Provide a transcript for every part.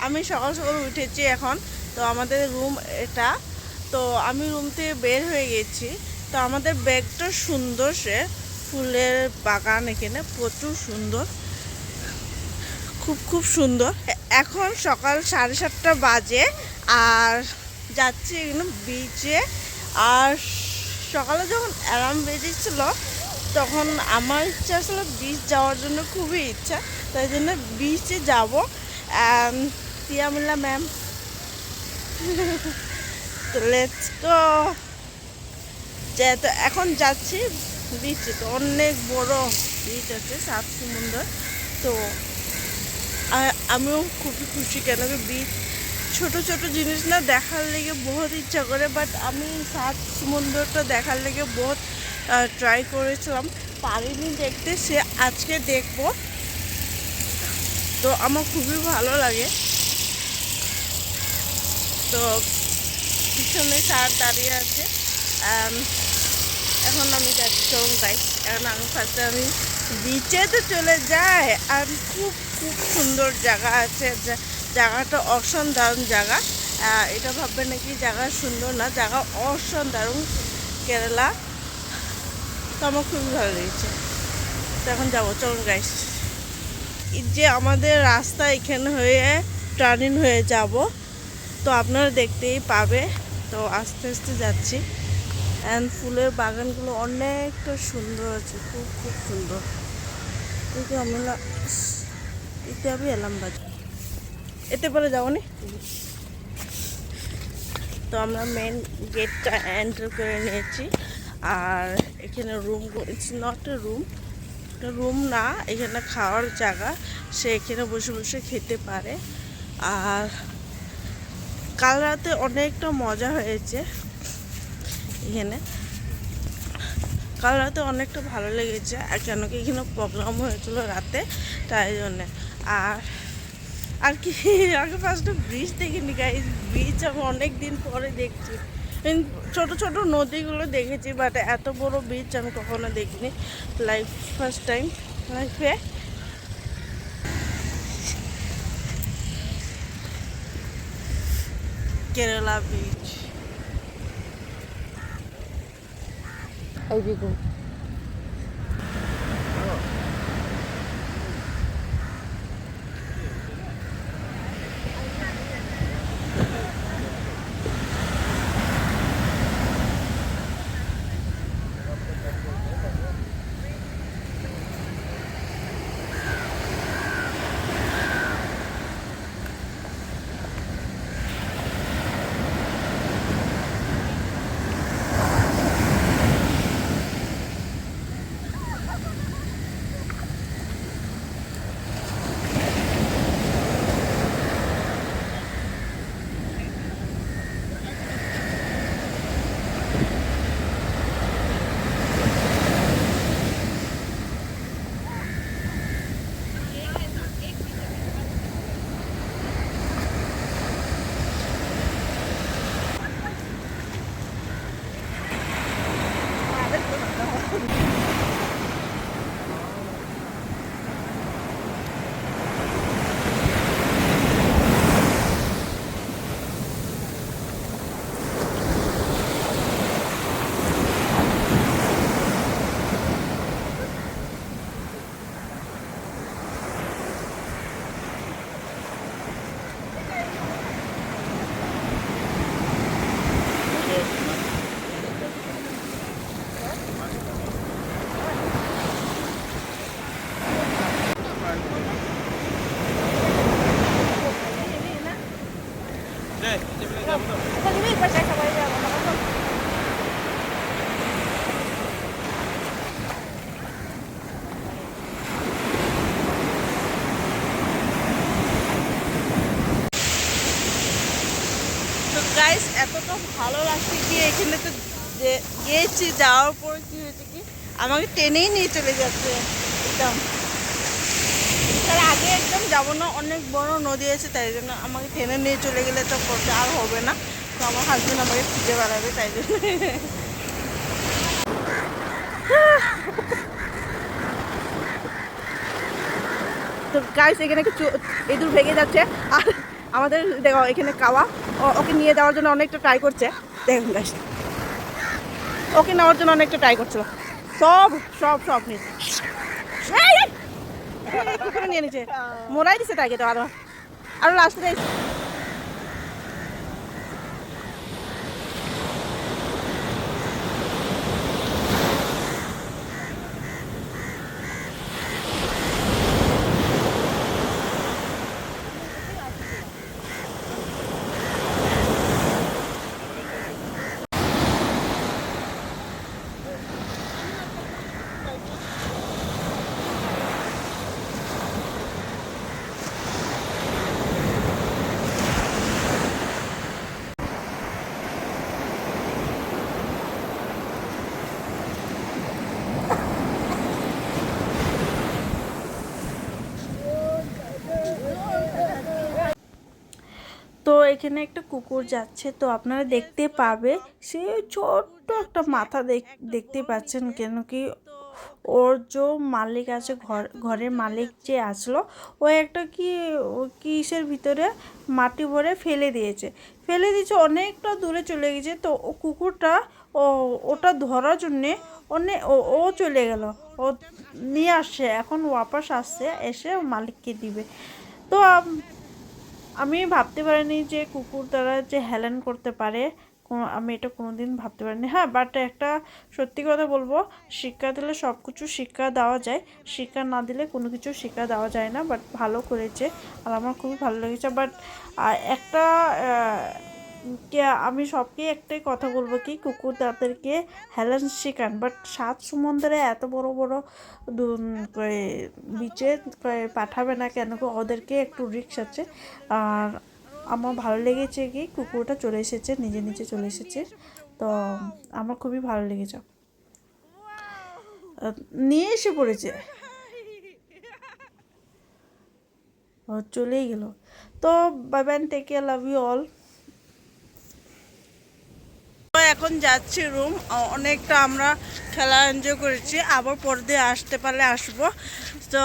আমি সকাল সকাল উঠেছি এখন। তো আমাদের রুম এটা। তো আমি রুম থেকে বের হয়ে গেছি। তো আমাদের ব্যাগটা সুন্দর, সে ফুলের বাগান, এখানে প্রচুর সুন্দর, খুব খুব সুন্দর। এখন সকাল 7:30 বাজে আর যাচ্ছি এখানে বিচে। আর সকালে যখন অ্যালার্ম বেজেছিল তখন আমার ইচ্ছা আসলে বিচ যাওয়ার জন্য খুবই ইচ্ছা, তাই জন্য বিচে যাবো। তিয়ামিল্লা ম্যাম, তো লেটস গো। তো এখন যাচ্ছি বিচে। তো অনেক বড় বিচ আছে, সাত সমুদ্র। তো আমিও খুবই খুশি, কেন কি বিচ ছোট ছোট জিনিস না দেখার লেগে বহুত ইচ্ছা করে, বাট আমি সাত সমুদ্রটা দেখার লেগে বহুত ট্রাই করেছিলাম, পারিনি দেখতে। সে আজকে দেখবো। তো আমার খুবই ভালো লাগে। তো পিছনে স্যার দাঁড়িয়ে আছে। এখন আমি যাচ্ছি চলুন গাইস। এখন আমি ফার্স্টে আমি বিচেতে চলে যাই। আর খুব খুব সুন্দর জায়গা আছে, জায়গাটা অসাধারণ জায়গা। এটা ভাববে নাকি জায়গা সুন্দর না, জায়গা অসাধারণ কেরালা। তো আমার খুবই ভালো লেগেছে। তো এখন যাবো, চলুন গাইস। এই যে আমাদের রাস্তা এখানে হয়ে টার্নিং হয়ে যাব, তো আপনারা দেখতেই পাবে। তো আস্তে আস্তে যাচ্ছি। অ্যান্ড ফুলের বাগানগুলো অনেকটা সুন্দর আছে, খুব খুব সুন্দর। কিন্তু আমরা এতে আমি এলাম বাজার, এতে পরে যাবো নি। তো আমরা মেন গেটটা এন্টার করে নিয়েছি। আর এখানে room, it's not a room, room না, এখানে খাওয়ার জায়গা। সে এখানে বসে বসে খেতে পারে। আর কাল রাতে অনেকটা মজা হয়েছে এখানে, কাল রাতে অনেকটা ভালো লেগেছে। আর কেন কি এখানে প্রোগ্রাম হয়েছিল রাতে, তাই জন্যে। আর আর কি, আগে ফার্স্টে ব্রিজ দেখিনি গাইস। ব্রিজ আমি অনেক দিন পরে দেখছি। ছোট ছোট নদীগুলো দেখেছি, বাট এত বড় বিচ আমি কখনো দেখিনি, লাইফ ফার্স্ট টাইম লাইফে। কেরালা বিচ, এই দেখুন। গাইস এতটা ভালো লাগছে কি এখানে। তো গিয়েছি, যাওয়ার পরে কি হয়েছে কি, আমাকে টেনেই নিয়ে চলে যাচ্ছে একদম। তার আগে একদম যাবো না, অনেক বড় নদী আছে, তাই জন্য আমাকে টেনে নিয়ে চলে গেলে তো করতে আর হবে না। তো আমার হাজবেন্ড আমাকে খুঁজে বেড়াবে, তাই জন্য। তো গাইস এখানে কিছু ইঁদুর ভেঙে যাচ্ছে। আর আমাদের দেখো এখানে কাওয়া ওকে নিয়ে যাওয়ার জন্য অনেকটা ট্রাই করছে। দেখুন গাইস, ওকে নেওয়ার জন্য অনেকটা ট্রাই করছিল। সব সব সব নিয়ে নিয়ে নিচ্ছে, মোড়াই দিচ্ছে তাকে তো আরো আরো লাস্টে। তো এখানে একটা কুকুর যাচ্ছে, তো আপনারা দেখতে পাবে সে ছোট্ট একটা মাথা দেখতে পাচ্ছেন, কেন কি ওর যে মালিক আছে, ঘরের মালিক যে আসলো, ও একটা কিসের ভিতরে মাটি ভরে ফেলে দিয়েছে, অনেকটা দূরে চলে গেছে। তো ও কুকুরটা ওটা ধরার জন্যে ও চলে গেল, ও নিয়ে আসছে, এখন ওয়াপাস আসছে, এসে মালিককে দিবে। তো আমি ভাবতে পারিনি যে কুকুর দ্বারা যে হেলেন করতে পারে, আমি এটা কোনোদিন ভাবতে পারিনি। হ্যাঁ, বাট একটা সত্যি কথা বলবো, শিক্ষা দিলে সব কিছু শিক্ষা দেওয়া যায়, শিক্ষা না দিলে কোনো কিছু শিক্ষা দেওয়া যায় না। বাট ভালো করেছে, আর আমার খুবই ভালো লেগেছে। বাট একটা আমি সবকে একটাই কথা বলবো কি, কুকুর তাদেরকে হেলেন শেখান, বাট সাত সমুদ্রে এত বড় বড় বিচে পাঠাবে না, কেন ওদেরকে একটু রিস্ক আছে। আর আমার ভালো লেগেছে কি কুকুরটা চলে এসেছে, নিজে নিজে চলে এসেছে, তো আমার খুবই ভালো লেগেছে, নিয়ে এসে পড়েছে, চলেই গেল। তো bye bye, take care, love you all. এখন যাচ্ছি রুম, অনেকটা আমরা খেলা এনজয় করেছি, আবার পরের দিন আসতে পারলে আসবো। তো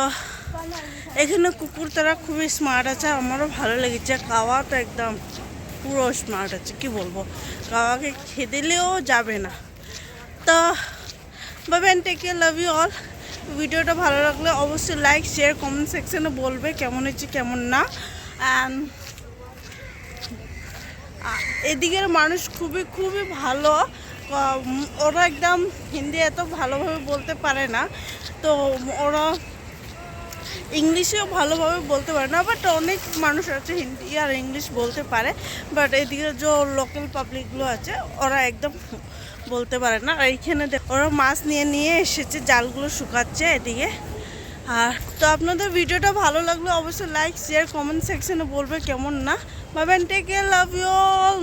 এখানে কুকুর তারা খুবই স্মার্ট আছে, আমারও ভালো লেগেছে। কাওয়া তো একদম পুরো স্মার্ট আছে, কি বলবো, কাওয়াকে খেদিলেও যাবে না। তো bye, take care, love you all. ভিডিওটা ভালো লাগলে অবশ্যই লাইক, শেয়ার, কমেন্ট সেকশনে বলবে কেমন হয়েছে কেমন না। অ্যান্ড এদিকের মানুষ খুবই খুবই ভালো, ওরা একদম হিন্দি এত ভালোভাবে বলতে পারে না, তো ওরা ইংলিশেও ভালোভাবে বলতে পারে না, বাট অনেক মানুষ আছে হিন্দি আর ইংলিশ বলতে পারে, বাট এদিকে যে লোকাল পাবলিকগুলো আছে ওরা একদম বলতে পারে না। আর এইখানে ওরা মাছ নিয়ে নিয়ে এসেছে, জালগুলো শুকাচ্ছে এদিকে। আর তো আপনাদের ভিডিওটা ভালো লাগলে অবশ্যই লাইক, শেয়ার, কমেন্ট সেকশনে বলবে কেমন না। Bye bye, take care, love you all.